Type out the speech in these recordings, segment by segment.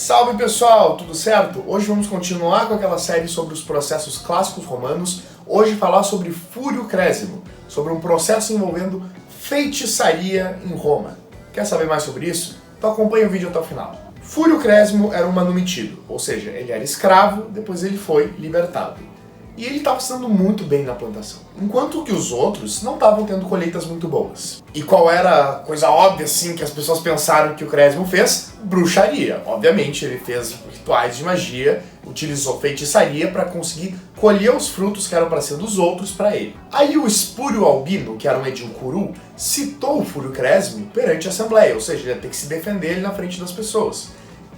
Salve pessoal, tudo certo? Hoje vamos continuar com aquela série sobre os processos clássicos romanos. Hoje falar sobre Fúrio Crésimo, sobre um processo envolvendo feitiçaria em Roma. Quer saber mais sobre isso? Então acompanha o vídeo até o final. Fúrio Crésimo era um manumitido, ou seja, ele era escravo, depois ele foi libertado. E ele estava se dando muito bem na plantação, enquanto que os outros não estavam tendo colheitas muito boas. E qual era a coisa óbvia assim que as pessoas pensaram que o Crésimo fez? Bruxaria. Obviamente ele fez rituais de magia, utilizou feitiçaria para conseguir colher os frutos que eram para ser dos outros para ele. Aí o Espúrio Albino, que era um edil curul, citou o Fúrio Crésimo perante a Assembleia, ou seja, ele ia ter que se defender ele na frente das pessoas.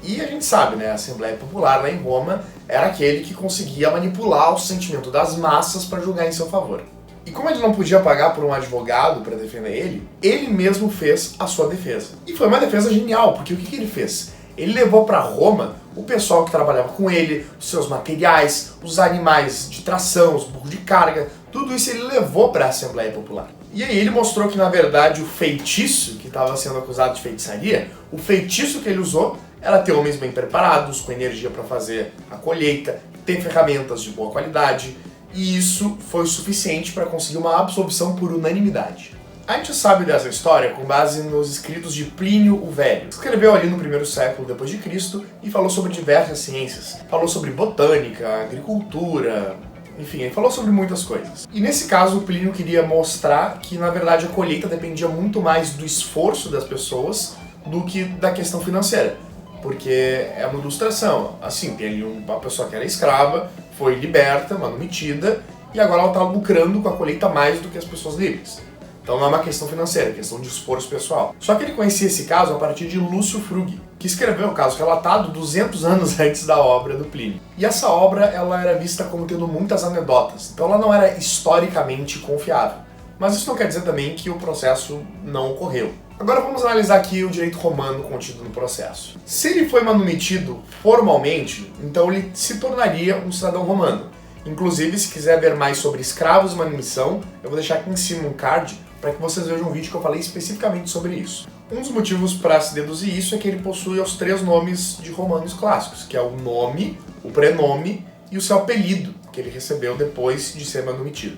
E a gente sabe, né, a Assembleia Popular lá em Roma era aquele que conseguia manipular o sentimento das massas para julgar em seu favor. E como ele não podia pagar por um advogado para defender ele mesmo fez a sua defesa. E foi uma defesa genial, porque o que ele fez? Ele levou para Roma o pessoal que trabalhava com ele, os seus materiais, os animais de tração, os burros de carga, tudo isso ele levou para a Assembleia Popular. E aí ele mostrou que, na verdade, o feitiço que estava sendo acusado de feitiçaria, o feitiço que ele usou era ter homens bem preparados, com energia para fazer a colheita, ter ferramentas de boa qualidade, e isso foi suficiente para conseguir uma absolvição por unanimidade. A gente sabe dessa história com base nos escritos de Plínio o Velho. Escreveu ali no primeiro século depois de Cristo e falou sobre diversas ciências. Falou sobre botânica, agricultura, enfim, ele falou sobre muitas coisas. E nesse caso, o Plínio queria mostrar que, na verdade, a colheita dependia muito mais do esforço das pessoas do que da questão financeira. Porque é uma ilustração. Assim, tem ali uma pessoa que era escrava, foi liberta, manumitida, e agora ela está lucrando com a colheita mais do que as pessoas livres. Então não é uma questão financeira, é questão de esforço pessoal. Só que ele conhecia esse caso a partir de Lúcio Frugi, que escreveu o caso relatado 200 anos antes da obra do Plínio. E essa obra ela era vista como tendo muitas anedotas, então ela não era historicamente confiável. Mas isso não quer dizer também que o processo não ocorreu. Agora vamos analisar aqui o direito romano contido no processo. Se ele foi manumitido formalmente, então ele se tornaria um cidadão romano. Inclusive, se quiser ver mais sobre escravos e manumissão, eu vou deixar aqui em cima um card para que vocês vejam um vídeo que eu falei especificamente sobre isso. Um dos motivos para se deduzir isso é que ele possui os 3 nomes de romanos clássicos, que é o nome, o prenome e o seu apelido, que ele recebeu depois de ser manumitido.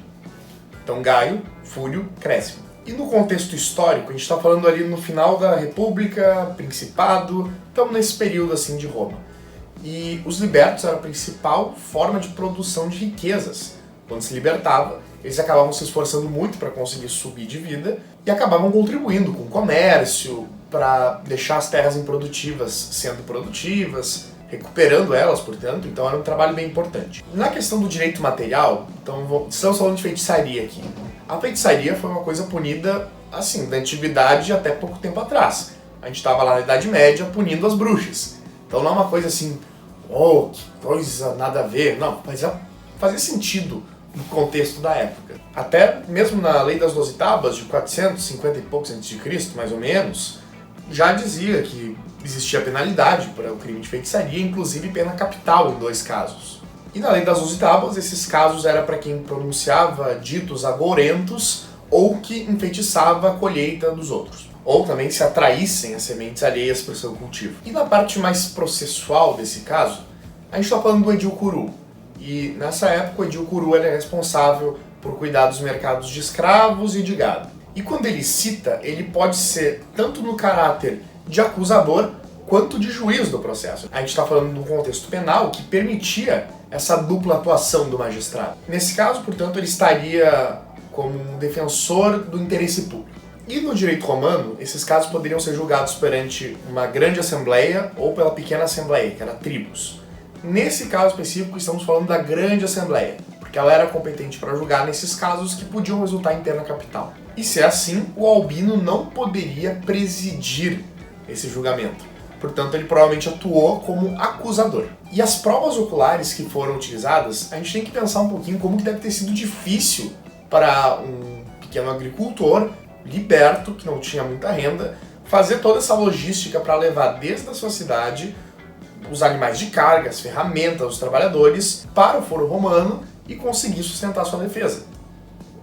Então, Gaio, Fúrio, Crésimo. E no contexto histórico, a gente está falando ali no final da República, Principado, estamos nesse período assim de Roma. E os libertos eram a principal forma de produção de riquezas. Quando se libertava, eles acabavam se esforçando muito para conseguir subir de vida e acabavam contribuindo com o comércio, para deixar as terras improdutivas sendo produtivas, recuperando elas, portanto, então era um trabalho bem importante. Na questão do direito material, então estamos falando de feitiçaria aqui. A feitiçaria foi uma coisa punida, assim, da antiguidade até pouco tempo atrás. A gente estava lá na Idade Média punindo as bruxas. Então não é uma coisa assim, oh, que coisa, nada a ver. Não, fazia sentido no contexto da época. Até mesmo na Lei das 12 Tábuas, de 450 e poucos antes de Cristo, mais ou menos, já dizia que existia penalidade para o crime de feitiçaria, inclusive pena capital em 2 casos. E na Lei das 12 Tábuas, esses casos era para quem pronunciava ditos agourentos ou que enfeitiçava a colheita dos outros. Ou também se atraíssem as sementes alheias para o seu cultivo. E na parte mais processual desse caso, a gente está falando do edil curul. E nessa época o edil curul era responsável por cuidar dos mercados de escravos e de gado. E quando ele cita, ele pode ser tanto no caráter de acusador quanto de juiz do processo. A gente está falando de um contexto penal que permitia essa dupla atuação do magistrado. Nesse caso, portanto, ele estaria como um defensor do interesse público. E no direito romano, esses casos poderiam ser julgados perante uma grande assembleia ou pela pequena assembleia, que era tribus. Nesse caso específico, estamos falando da grande assembleia, porque ela era competente para julgar nesses casos que podiam resultar em pena capital. E se é assim, o albino não poderia presidir esse julgamento. Portanto, ele provavelmente atuou como acusador. E as provas oculares que foram utilizadas, a gente tem que pensar um pouquinho como que deve ter sido difícil para um pequeno agricultor liberto, que não tinha muita renda, fazer toda essa logística para levar desde a sua cidade os animais de carga, as ferramentas, os trabalhadores para o foro romano e conseguir sustentar sua defesa.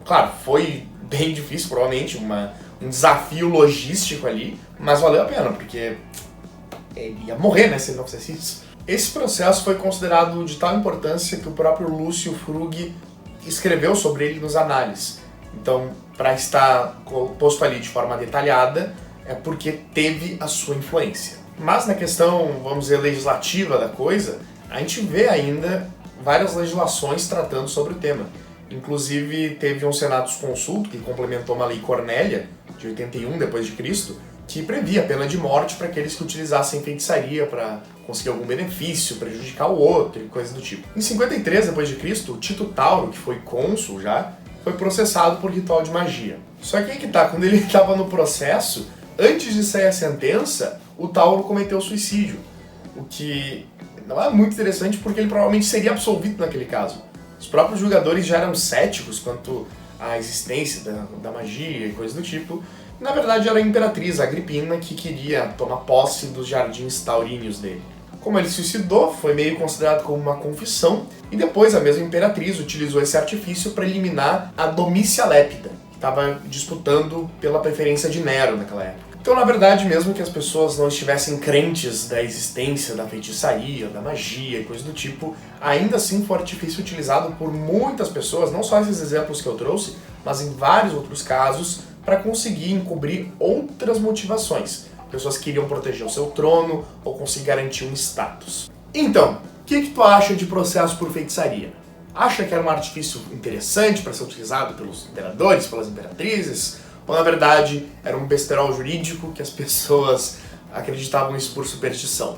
Claro, foi bem difícil, provavelmente, um desafio logístico ali, mas valeu a pena, porque ele ia morrer, né, se ele não fizesse isso. Esse processo foi considerado de tal importância que o próprio Lúcio Frugg escreveu sobre ele nos Análises. Então, para estar posto ali de forma detalhada, é porque teve a sua influência. Mas na questão, vamos dizer, legislativa da coisa, a gente vê ainda várias legislações tratando sobre o tema. Inclusive, teve um Senatus Consulto, que complementou uma lei Cornélia, de 81 d.C., que previa a pena de morte para aqueles que utilizassem feitiçaria para conseguir algum benefício, prejudicar o outro e coisas do tipo. Em 53 d.C., o Tito Tauro, que foi cônsul já, foi processado por ritual de magia. Só que aí que tá, quando ele estava no processo, antes de sair a sentença, o Tauro cometeu suicídio, o que não é muito interessante porque ele provavelmente seria absolvido naquele caso. Os próprios julgadores já eram céticos quanto à existência da magia e coisas do tipo. Na verdade, era a imperatriz Agripina que queria tomar posse dos jardins tauríneos dele. Como ele se suicidou, foi meio considerado como uma confissão, e depois a mesma imperatriz utilizou esse artifício para eliminar a Domícia Lépida, que estava disputando pela preferência de Nero naquela época. Então, na verdade, mesmo que as pessoas não estivessem crentes da existência da feitiçaria, da magia e coisas do tipo, ainda assim foi um artifício utilizado por muitas pessoas, não só esses exemplos que eu trouxe, mas em vários outros casos, para conseguir encobrir outras motivações. Pessoas que queriam proteger o seu trono ou conseguir garantir um status. Então, o que tu acha de processo por feitiçaria? Acha que era um artifício interessante para ser utilizado pelos imperadores, pelas imperatrizes? Ou, na verdade, era um besterol jurídico que as pessoas acreditavam isso por superstição?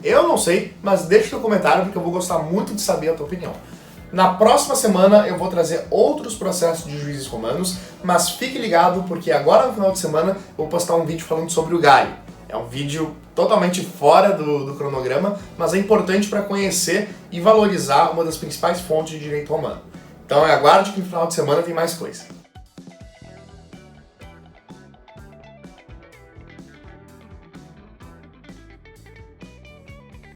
Eu não sei, mas deixa teu comentário porque eu vou gostar muito de saber a tua opinião. Na próxima semana eu vou trazer outros processos de juízes romanos, mas fique ligado porque agora no final de semana eu vou postar um vídeo falando sobre o Gário. É um vídeo totalmente fora do cronograma, mas é importante para conhecer e valorizar uma das principais fontes de direito romano. Então aguarde que no final de semana tem mais coisa.